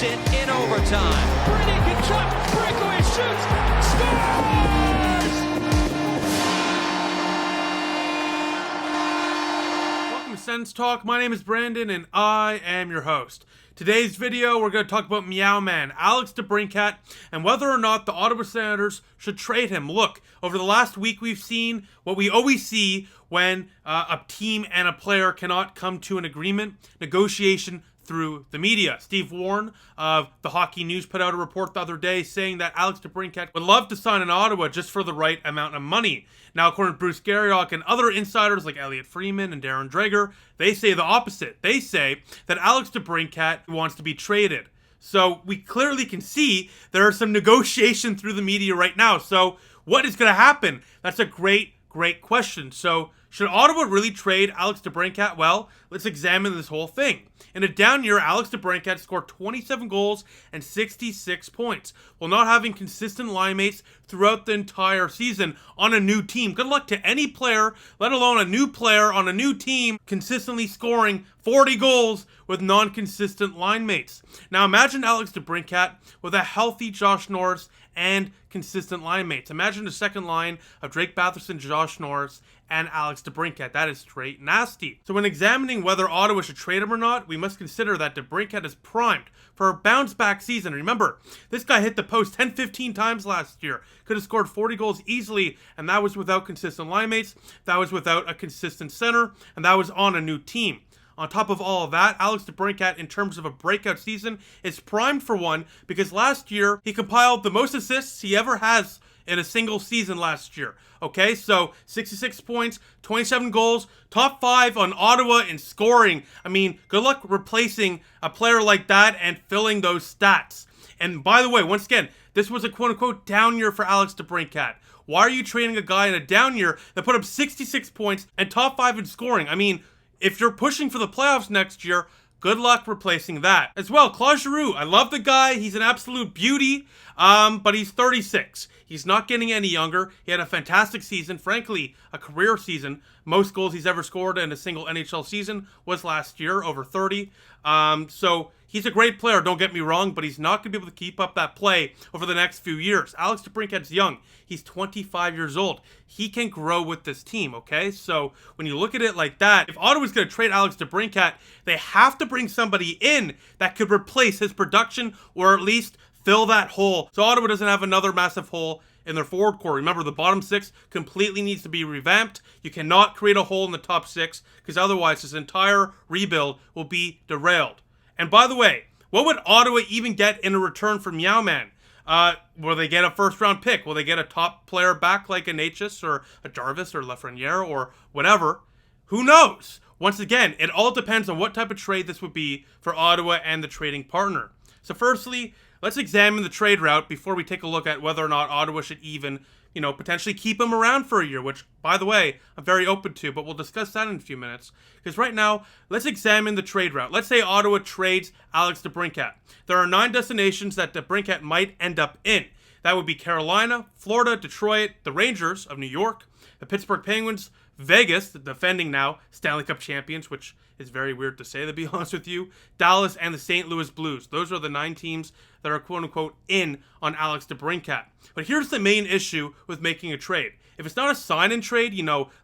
takes it in overtime. Brady can chop, breakaway shoots, scores! Welcome to Sens Talk. My name is Brandon and I am your host. Today's video, we're going to talk about Meow Man, Alex DeBrincat, and whether or not the Ottawa Senators should trade him. Look, over the last week, we've seen what we always see when a team and a player cannot come to an agreement, negotiation through the media. Steve Warren of the Hockey News put out a report the other day saying that Alex DeBrincat would love to sign in Ottawa just for the right amount of money. Now, according to Bruce Garriock and other insiders like Elliot Freeman and Darren Dreger, they say the opposite. They say that Alex DeBrincat wants to be traded. So we clearly can see there are some negotiation through the media right now. So what is going to happen? That's a great question. So should Ottawa really trade Alex DeBrincat? Well, let's examine this whole thing. In a down year, Alex DeBrincat scored 27 goals and 66 points, while not having consistent line mates throughout the entire season on a new team. Good luck to any player, let alone a new player on a new team, consistently scoring 40 goals with non-consistent line mates. Now imagine Alex DeBrincat with a healthy Josh Norris and consistent line mates. Imagine the second line of Drake Batherson, Josh Norris, and Alex DeBrincat. That is straight nasty. So when examining whether Ottawa should trade him or not, we must consider that DeBrincat is primed for a bounce-back season. Remember, this guy hit the post 10-15 times last year. Could have scored 40 goals easily, and that was without consistent line mates, that was without a consistent center, and that was on a new team. On top of all of that, Alex DeBrincat, in terms of a breakout season, is primed for one because last year he compiled the most assists he ever has in a single season last year. Okay, so 66 points, 27 goals, top 5 on Ottawa in scoring. I mean, good luck replacing a player like that and filling those stats. And by the way, once again, this was a quote-unquote down year for Alex DeBrincat. Why are you trading a guy in a down year that put up 66 points and top 5 in scoring? I mean, if you're pushing for the playoffs next year, good luck replacing that. As well, Claude Giroux, I love the guy. He's an absolute beauty, but he's 36. He's not getting any younger. He had a fantastic season, frankly, a career season. Most goals he's ever scored in a single NHL season was last year, over 30. So he's a great player, don't get me wrong, but he's not going to be able to keep up that play over the next few years. Alex DeBrincat's young. He's 25 years old. He can grow with this team, okay? So when you look at it like that, if Ottawa's going to trade Alex DeBrincat, they have to bring somebody in that could replace his production or at least fill that hole so Ottawa doesn't have another massive hole in their forward core. Remember, the bottom 6 completely needs to be revamped. You cannot create a hole in the top 6 because otherwise this entire rebuild will be derailed. And by the way, what would Ottawa even get in a return for Meow Man? Will they get a first-round pick? Will they get a top player back like a Natchez or a Jarvis or Lafreniere or whatever? Who knows? Once again, it all depends on what type of trade this would be for Ottawa and the trading partner. So firstly, let's examine the trade route before we take a look at whether or not Ottawa should even, potentially keep him around for a year, which, by the way, I'm very open to, but we'll discuss that in a few minutes. Because right now, let's examine the trade route. Let's say Ottawa trades Alex DeBrincat. There are 9 destinations that DeBrincat might end up in. That would be Carolina, Florida, Detroit, the Rangers of New York, the Pittsburgh Penguins, Vegas, the defending now Stanley Cup champions, which is very weird to say, to be honest with you, Dallas, and the St. Louis Blues. Those are the 9 teams that are quote-unquote in on Alex DeBrincat. But here's the main issue with making a trade. If it's not a sign-in trade,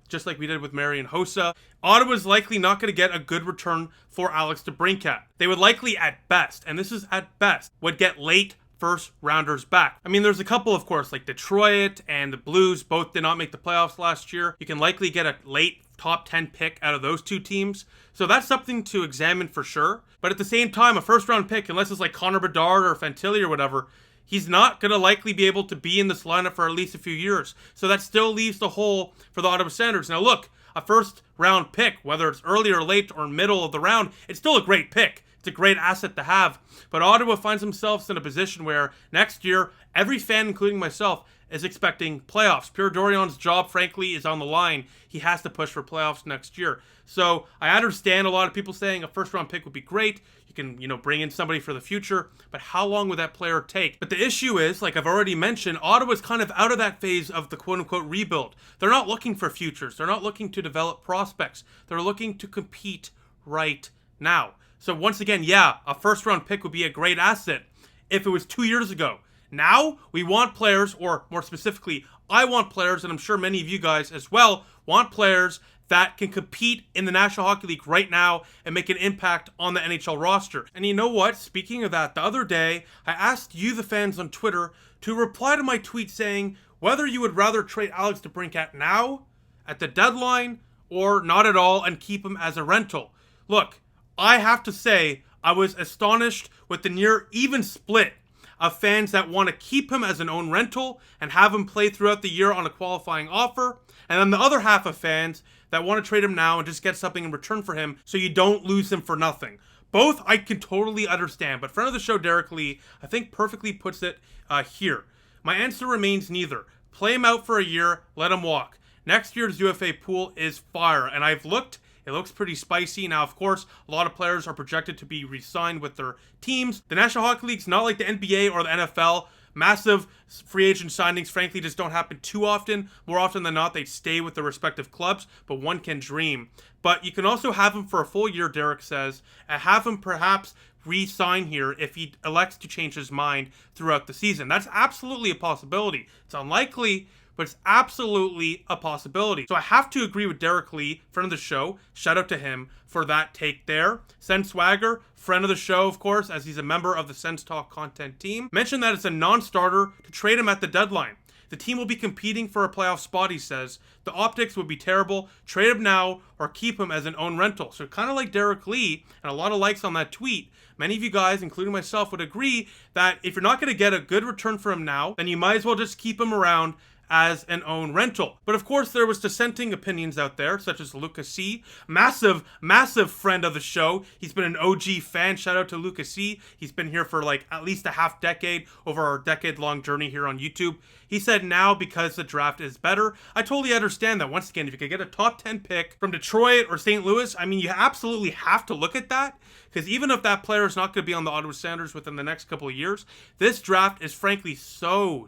just like we did with Marian Hossa, Ottawa's likely not going to get a good return for Alex DeBrincat. They would likely, at best, and this is at best, would get late first rounders back. I mean, there's a couple, of course, like Detroit and the Blues both did not make the playoffs last year. You can likely get a late top 10 pick out of those 2 teams. So that's something to examine for sure. But at the same time, a first round pick, unless it's like Connor Bedard or Fantilli or whatever, he's not going to likely be able to be in this lineup for at least a few years. So that still leaves the hole for the Ottawa Senators. Now look, a first round pick, whether it's early or late or middle of the round, it's still a great pick. It's a great asset to have. But Ottawa finds themselves in a position where next year, every fan, including myself, is expecting playoffs. Pierre Dorion's job, frankly, is on the line. He has to push for playoffs next year. So I understand a lot of people saying a first-round pick would be great. You can, bring in somebody for the future. But how long would that player take? But the issue is, like I've already mentioned, Ottawa's kind of out of that phase of the quote-unquote rebuild. They're not looking for futures. They're not looking to develop prospects. They're looking to compete right now. So once again, yeah, a first round pick would be a great asset if it was 2 years ago. Now, we want players, or more specifically, I want players, and I'm sure many of you guys as well, want players that can compete in the National Hockey League right now and make an impact on the NHL roster. And you know what? Speaking of that, the other day, I asked you, the fans on Twitter, to reply to my tweet saying whether you would rather trade Alex DeBrincat now, at the deadline, or not at all and keep him as a rental. Look, I have to say, I was astonished with the near even split of fans that want to keep him as an own rental and have him play throughout the year on a qualifying offer, and then the other half of fans that want to trade him now and just get something in return for him so you don't lose him for nothing. Both I can totally understand, but friend of the show Derek Lee, I think perfectly puts it here. My answer remains neither. Play him out for a year, let him walk. Next year's UFA pool is fire, and I've looked. It looks pretty spicy. Now, of course, a lot of players are projected to be re-signed with their teams. The National Hockey League's not like the NBA or the NFL. Massive free agent signings, frankly, just don't happen too often. More often than not, they stay with their respective clubs, but one can dream. But you can also have him for a full year, Derek says, and have him perhaps re-sign here if he elects to change his mind throughout the season. That's absolutely a possibility. It's unlikely, but it's absolutely a possibility. So I have to agree with Derek Lee, friend of the show. Shout out to him for that take there. Sens Swagger, friend of the show, of course, as he's a member of the Sens Talk content team, mentioned that it's a non-starter to trade him at the deadline. The team will be competing for a playoff spot, he says. The optics would be terrible. Trade him now or keep him as an own rental. So kind of like Derek Lee, and a lot of likes on that tweet, many of you guys, including myself, would agree that if you're not going to get a good return for him now, then you might as well just keep him around as an own rental. But of course, there was dissenting opinions out there, such as Lucas C, massive friend of the show. He's been an OG fan. Shout out to Lucas C. He's been here for like at least a half decade over our decade-long journey here on YouTube. He said now because the draft is better. I totally understand that. Once again, if you could get a top 10 pick from Detroit or St. Louis, I mean, you absolutely have to look at that, because even if that player is not going to be on the Ottawa Senators within the next couple of years, this draft is frankly so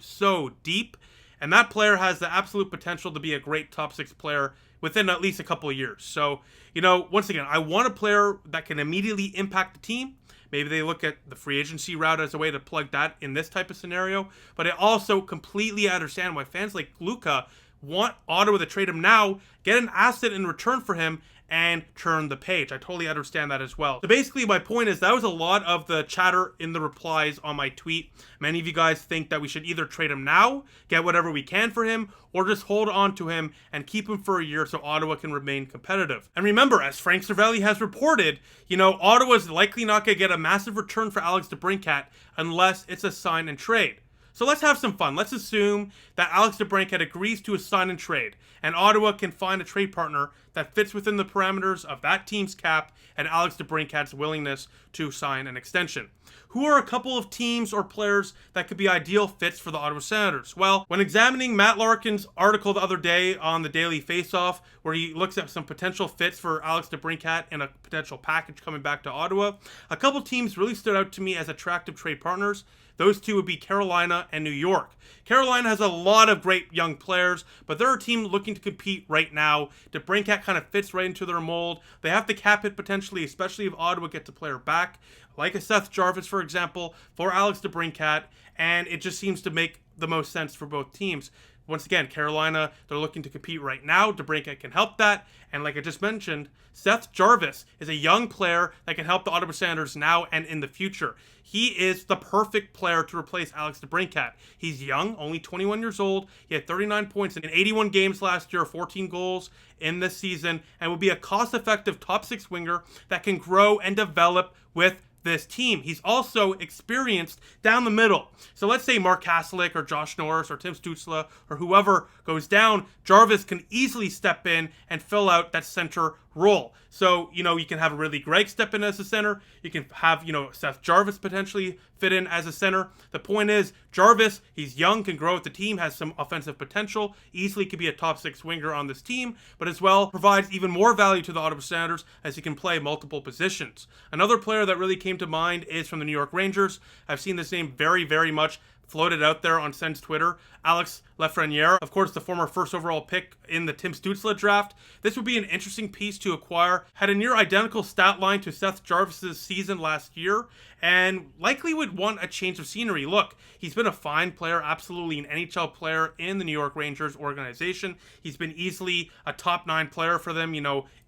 deep. And that player has the absolute potential to be a great top 6 player within at least a couple of years. So, you know, once again, I want a player that can immediately impact the team. Maybe they look at the free agency route as a way to plug that in this type of scenario. But I also completely understand why fans like Luka want Ottawa to trade him now, get an asset in return for him, and turn the page. I totally understand that as well. So basically, my point is that was a lot of the chatter in the replies on my tweet. Many of you guys think that we should either trade him now, get whatever we can for him, or just hold on to him and keep him for a year so Ottawa can remain competitive. And remember, as Frank Cervelli has reported, you know, Ottawa's likely not going to get a massive return for Alex DeBrincat unless it's a sign and trade. So let's have some fun. Let's assume that Alex DeBrincat agrees to a sign and trade, and Ottawa can find a trade partner that fits within the parameters of that team's cap and Alex DeBrincat's willingness to sign an extension. Who are a couple of teams or players that could be ideal fits for the Ottawa Senators? Well, when examining Matt Larkin's article the other day on the Daily Faceoff, where he looks at some potential fits for Alex DeBrincat and a potential package coming back to Ottawa, a couple teams really stood out to me as attractive trade partners. Those two would be Carolina and New York. Carolina has a lot of great young players, but they're a team looking to compete right now. DeBrincat kind of fits right into their mold. They have to cap it potentially, especially if Ottawa gets a player back, like a Seth Jarvis, for example, for Alex DeBrincat, and it just seems to make the most sense for both teams. Once again, Carolina, they're looking to compete right now. DeBrincat can help that. And like I just mentioned, Seth Jarvis is a young player that can help the Ottawa Senators now and in the future. He is the perfect player to replace Alex DeBrincat. He's young, only 21 years old. He had 39 points in 81 games last year, 14 goals in this season, and will be a cost-effective top 6 winger that can grow and develop with this team. He's also experienced down the middle. So let's say Mark Kaselic or Josh Norris or Tim Stützle or whoever goes down, Jarvis can easily step in and fill out that center role. So, you know, you can have Ridley Gregg step in as a center. You can have, you know, Seth Jarvis potentially fit in as a center. The point is, Jarvis, he's young, can grow with the team, has some offensive potential, easily could be a top 6 winger on this team, but as well provides even more value to the Ottawa Senators as he can play multiple positions. Another player that really came to mind is from the New York Rangers. I've seen this name very much floated out there on Sens Twitter, Alex Lafreniere, of course the former first overall pick in the Tim Stützle draft. This would be an interesting piece to acquire. Had a near identical stat line to Seth Jarvis's season last year, and likely would want a change of scenery. Look, he's been a fine player, absolutely an NHL player in the New York Rangers organization. He's been easily a top 9 player for them,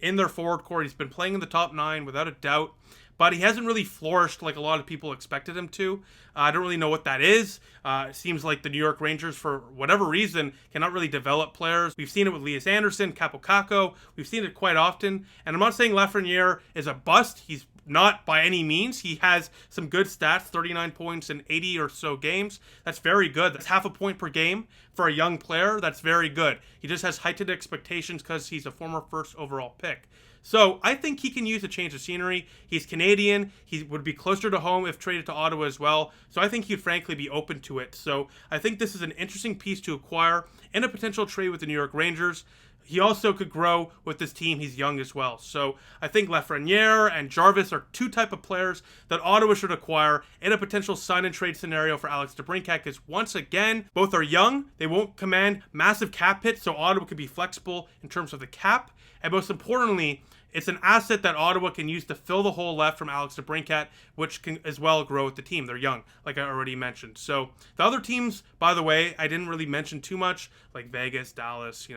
in their forward core. He's been playing in the top 9 without a doubt. But he hasn't really flourished like a lot of people expected him to. I don't really know what that is. It seems like the New York Rangers, for whatever reason, cannot really develop players. We've seen it with Elias Anderson, Capo Caco. We've seen it quite often. And I'm not saying Lafreniere is a bust. He's not by any means. He has some good stats, 39 points in 80 or so games. That's very good. That's half a point per game for a young player. That's very good. He just has heightened expectations because he's a former first overall pick. So I think he can use a change of scenery. He's Canadian. He would be closer to home if traded to Ottawa as well. So I think he'd frankly be open to it. So I think this is an interesting piece to acquire in a potential trade with the New York Rangers. He also could grow with this team. He's young as well. So I think Lafreniere and Jarvis are two type of players that Ottawa should acquire in a potential sign and trade scenario for Alex DeBrincat, because once again, both are young. They won't command massive cap hits, so Ottawa can be flexible in terms of the cap. And most importantly, it's an asset that Ottawa can use to fill the hole left from Alex DeBrincat, which can as well grow with the team. They're young, like I already mentioned. So the other teams, by the way, I didn't really mention too much, like Vegas, Dallas,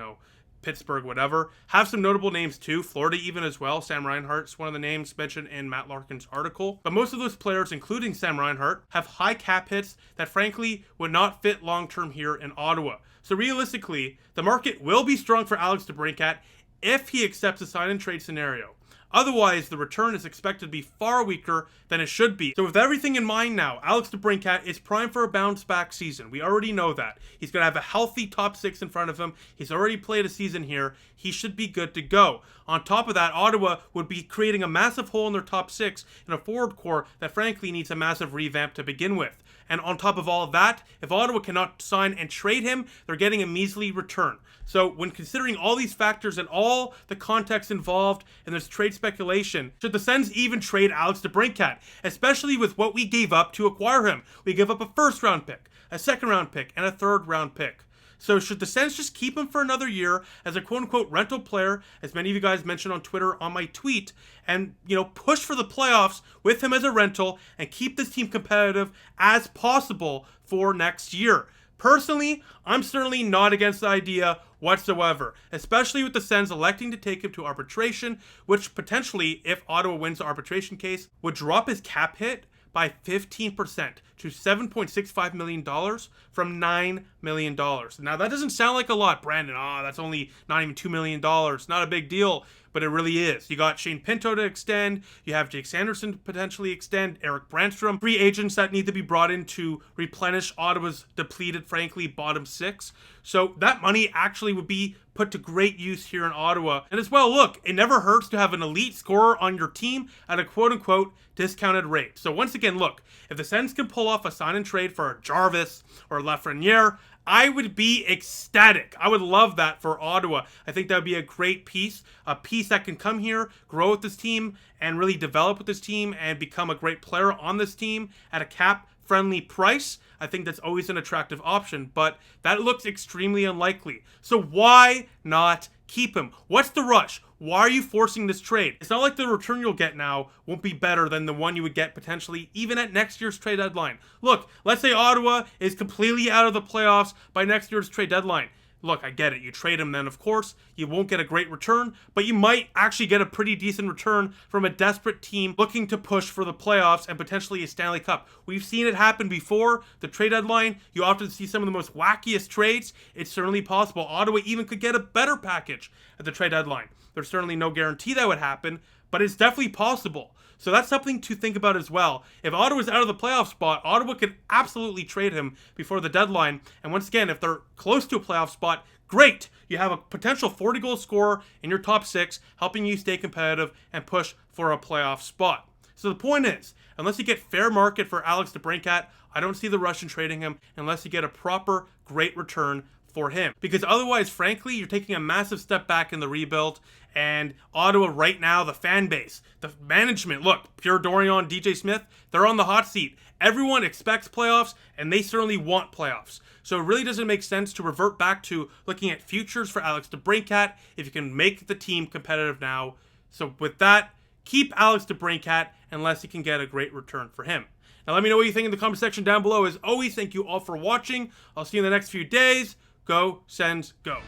Pittsburgh, whatever, have some notable names too. Florida even as well. Sam Reinhart's one of the names mentioned in Matt Larkin's article. But most of those players, including Sam Reinhart, have high cap hits that frankly would not fit long-term here in Ottawa. So realistically, the market will be strong for Alex DeBrincat if he accepts a sign and trade scenario. Otherwise, the return is expected to be far weaker than it should be. So with everything in mind now, Alex DeBrincat is primed for a bounce-back season. We already know that. He's going to have a healthy top 6 in front of him. He's already played a season here. He should be good to go. On top of that, Ottawa would be creating a massive hole in their top 6 in a forward core that frankly needs a massive revamp to begin with. And on top of all of that, if Ottawa cannot sign and trade him, they're getting a measly return. So when considering all these factors and all the context involved in this trade speculation, should the Sens even trade Alex DeBrincat, especially with what we gave up to acquire him? We gave up a first-round pick, a second-round pick, and a third-round pick. So should the Sens just keep him for another year as a quote-unquote rental player, as many of you guys mentioned on Twitter on my tweet, and, push for the playoffs with him as a rental and keep this team competitive as possible for next year? Personally, I'm certainly not against the idea whatsoever, especially with the Sens electing to take him to arbitration, which potentially, if Ottawa wins the arbitration case, would drop his cap hit by 15% to $7.65 million from $9 million. Now, that doesn't sound like a lot, Brandon. That's only not even $2 million. Not a big deal, but it really is. You got Shane Pinto to extend. You have Jake Sanderson to potentially extend. Eric Brandstrom. 3 agents that need to be brought in to replenish Ottawa's depleted, frankly, bottom 6. So that money actually would be put to great use here in Ottawa. And as well, look, it never hurts to have an elite scorer on your team at a quote-unquote discounted rate. So once again, look, if the Sens can pull off a sign and trade for a Jarvis or Lafreniere, I would be ecstatic. I would love that for Ottawa. I think that would be a great piece, a piece that can come here, grow with this team, and really develop with this team and become a great player on this team at a cap-friendly price. I think that's always an attractive option, but that looks extremely unlikely. So why not keep him? What's the rush? Why are you forcing this trade? It's not like the return you'll get now won't be better than the one you would get potentially even at next year's trade deadline. Look, let's say Ottawa is completely out of the playoffs by next year's trade deadline. Look, I get it. You trade him then, of course. You won't get a great return, but you might actually get a pretty decent return from a desperate team looking to push for the playoffs and potentially a Stanley Cup. We've seen it happen before. The trade deadline, you often see some of the most wackiest trades. It's certainly possible. Ottawa even could get a better package at the trade deadline. There's certainly no guarantee that would happen, but it's definitely possible. So that's something to think about as well. If Ottawa's out of the playoff spot, Ottawa could absolutely trade him before the deadline. And once again, if they're close to a playoff spot, great. You have a potential 40-goal scorer in your top 6, helping you stay competitive and push for a playoff spot. So the point is, unless you get fair market for Alex DeBrincat, I don't see the rush in trading him unless you get a proper, great return for him. Because otherwise, frankly, you're taking a massive step back in the rebuild. And Ottawa right now, the fan base, the management, look, Pierre Dorion, DJ Smith, they're on the hot seat. Everyone expects playoffs, and they certainly want playoffs. So it really doesn't make sense to revert back to looking at futures for Alex DeBrincat if you can make the team competitive now. So with that, keep Alex DeBrincat unless you can get a great return for him. Now let me know what you think in the comment section down below. As always, thank you all for watching. I'll see you in the next few days. Go Sens, go.